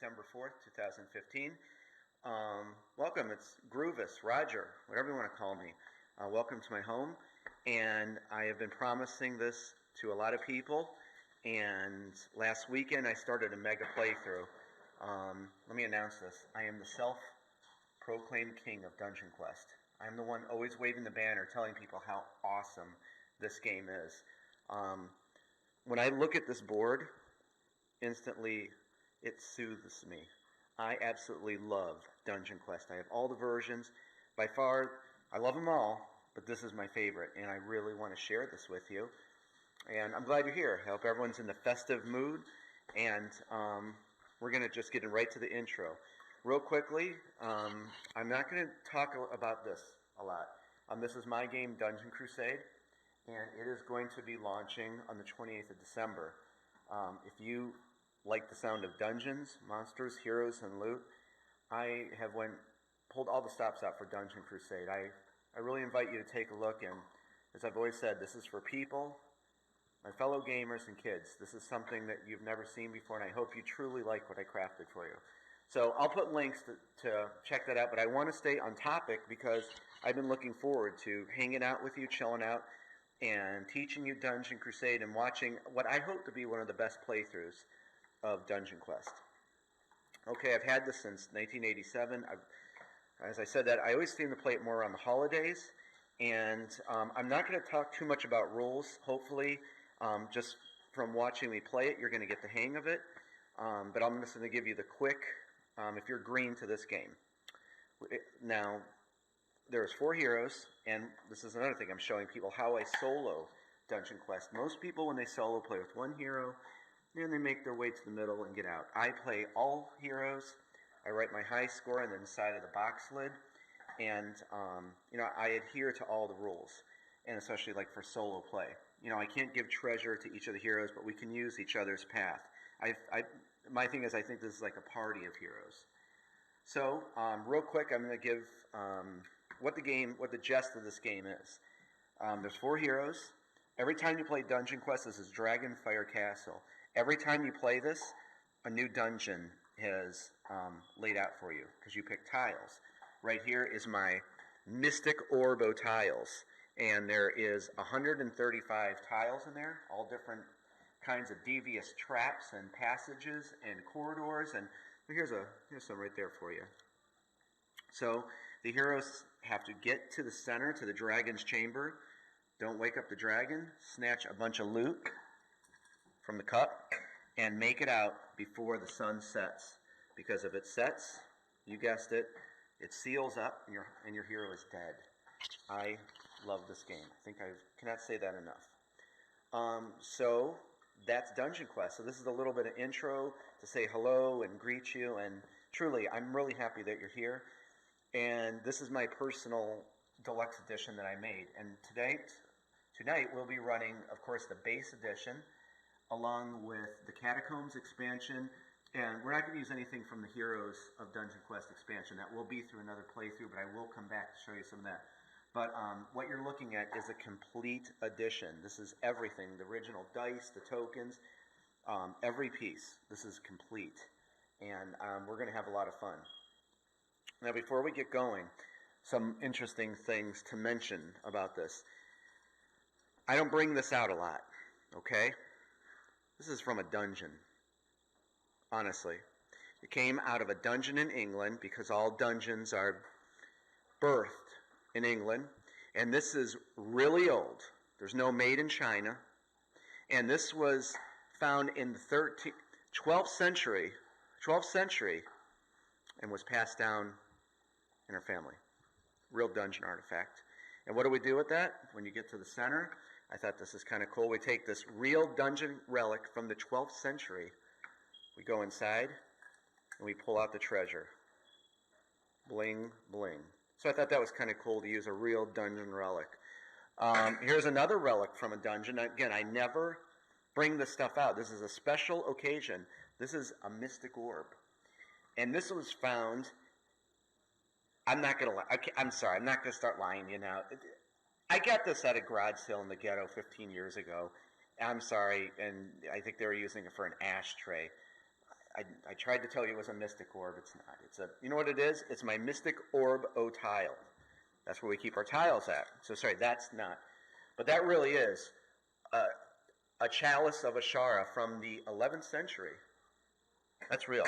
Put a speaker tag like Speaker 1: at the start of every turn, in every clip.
Speaker 1: December 4th, 2015. Welcome, it's Groovis, Rodger, whatever you want to call me. Welcome to my home, and I have been promising this to a lot of people, and last weekend I started a mega playthrough. Let me announce this. I am the self-proclaimed king of Dungeon Quest. I'm the one always waving the banner, telling people how awesome this game is. When I look at this board, instantly it soothes me. I absolutely love Dungeon Quest. I have all the versions. By far, I love them all, but this is my favorite, and I really want to share this with you. And I'm glad you're here. I hope everyone's in the festive mood, and we're going to just get right to the intro. Real quickly, I'm not going to talk about this a lot. This is my game, Dungeon Crusade, and it is going to be launching on the 28th of December. If you like the sound of dungeons, monsters, heroes, and loot, I have pulled all the stops out for Dungeon Crusade. I really invite you to take a look, and as I've always said, this is for people, my fellow gamers and kids. This is something that you've never seen before, and I hope you truly like what I crafted for you. So I'll put links to check that out, but I want to stay on topic because I've been looking forward to hanging out with you, chilling out, and teaching you Dungeon Crusade and watching what I hope to be one of the best playthroughs of Dungeon Quest. Okay, I've had this since 1987. As I said that, I always seem to play it more around the holidays, and I'm not going to talk too much about rules. Hopefully, just from watching me play it, you're going to get the hang of it, but I'm just going to give you the quick, if you're green to this game. Now, there's 4 heroes, and this is another thing I'm showing people how I solo Dungeon Quest. Most people, when they solo, play with 1 hero, then they make their way to the middle and get out. I play all heroes. I write my high score on the side of the box lid, and I adhere to all the rules, and especially like for solo play. I can't give treasure to each of the heroes, but we can use each other's path. My thing is, I think this is like a party of heroes. So, real quick, I'm going to give what the gist of this game is. There's 4 heroes. Every time you play Dungeon Quest, this is Dragonfire Castle. Every time you play this, a new dungeon is laid out for you because you pick tiles. Right here is my Mystic Orbo tiles, and there is 135 tiles in there, all different kinds of devious traps and passages and corridors, and here's some right there for you. So the heroes have to get to the center, to the dragon's chamber. Don't wake up the dragon. Snatch a bunch of loot from the cup and make it out before the sun sets. Because if it sets, you guessed it, it seals up and your hero is dead. I love this game. I think I cannot say that enough. So that's Dungeon Quest. So this is a little bit of intro to say hello and greet you. And truly, I'm really happy that you're here. And this is my personal deluxe edition that I made. And tonight we'll be running, of course, the base edition, along with the Catacombs expansion. And we're not going to use anything from the Heroes of Dungeon Quest expansion. That will be through another playthrough, but I will come back to show you some of that. But what you're looking at is a complete edition. This is everything, the original dice, the tokens, every piece. This is complete. And we're going to have a lot of fun. Now, before we get going, some interesting things to mention about this. I don't bring this out a lot, okay? This is from a dungeon, honestly. It came out of a dungeon in England because all dungeons are birthed in England, and this is really old. There's no made in China, and this was found in the 12th century, and was passed down in our family. Real dungeon artifact. And what do we do with that? When you get to the center, I thought this is kind of cool. We take this real dungeon relic from the 12th century, we go inside, and we pull out the treasure. Bling, bling. So I thought that was kind of cool to use a real dungeon relic. Here's another relic from a dungeon. Again, I never bring this stuff out. This is a special occasion. This is a mystic orb. And this was found, I'm not going to lie. I'm sorry, I'm not going to start lying to you now. I got this at a garage sale in the ghetto 15 years ago. I'm sorry, and I think they were using it for an ashtray. I tried to tell you it was a mystic orb. It's not. It's a, you know what it is? It's my mystic orb O tile. That's where we keep our tiles at. So sorry, that's not. But that really is a chalice of Ashara from the 11th century. That's real.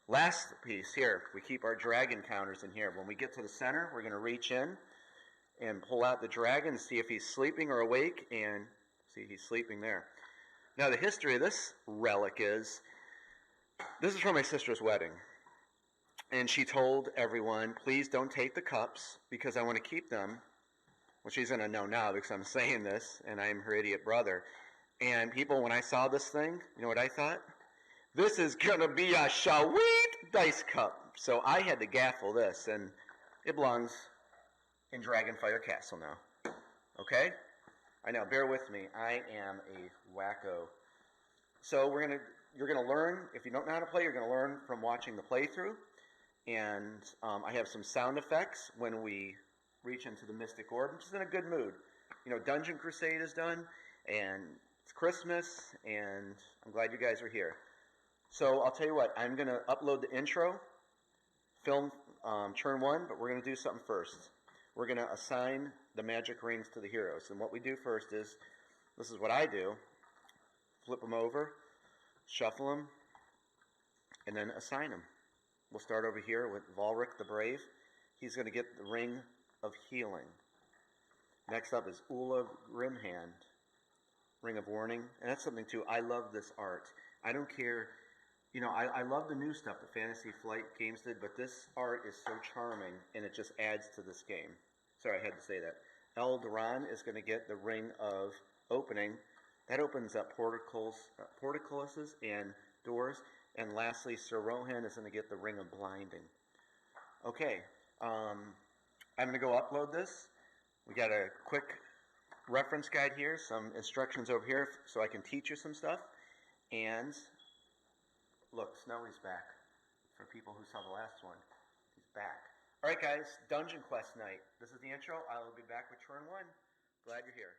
Speaker 1: Last piece here, we keep our dragon counters in here. When we get to the center, we're going to reach in and pull out the dragon, see if he's sleeping or awake, and see he's sleeping there. Now the history of this relic is, this is from my sister's wedding. And she told everyone, please don't take the cups because I want to keep them. Well, she's going to know now because I'm saying this, and I'm her idiot brother. And people, when I saw this thing, you know what I thought? This is going to be a sweet dice cup. So I had to gaffle this, and it belongs in Dragonfire Castle now. Okay? I know, bear with me. I am a wacko. So you're going to learn, if you don't know how to play, you're going to learn from watching the playthrough. And I have some sound effects when we reach into the Mystic Orb. I'm just in a good mood. You know, Dungeon Crusade is done, and it's Christmas, and I'm glad you guys are here. So I'll tell you what, I'm going to upload the intro, film turn 1, but we're going to do something first. We're going to assign the magic rings to the heroes. And what we do first is, this is what I do, flip them over, shuffle them, and then assign them. We'll start over here with Volric the Brave. He's going to get the Ring of Healing. Next up is Ula Grimhand, Ring of Warning. And that's something too, I love this art. I don't care, you know, I love the new stuff that Fantasy Flight Games did, but this art is so charming, and it just adds to this game. Sorry, I had to say that. Eldaran is going to get the Ring of Opening. That opens up portcullises and doors. And lastly, Sir Rohan is going to get the Ring of Blinding. Okay, I'm going to go upload this. We got a quick reference guide here, some instructions over here so I can teach you some stuff. And look, Snowy's back. For people who saw the last one, he's back. All right, guys, Dungeon Quest night. This is the intro. I will be back with turn 1. Glad you're here.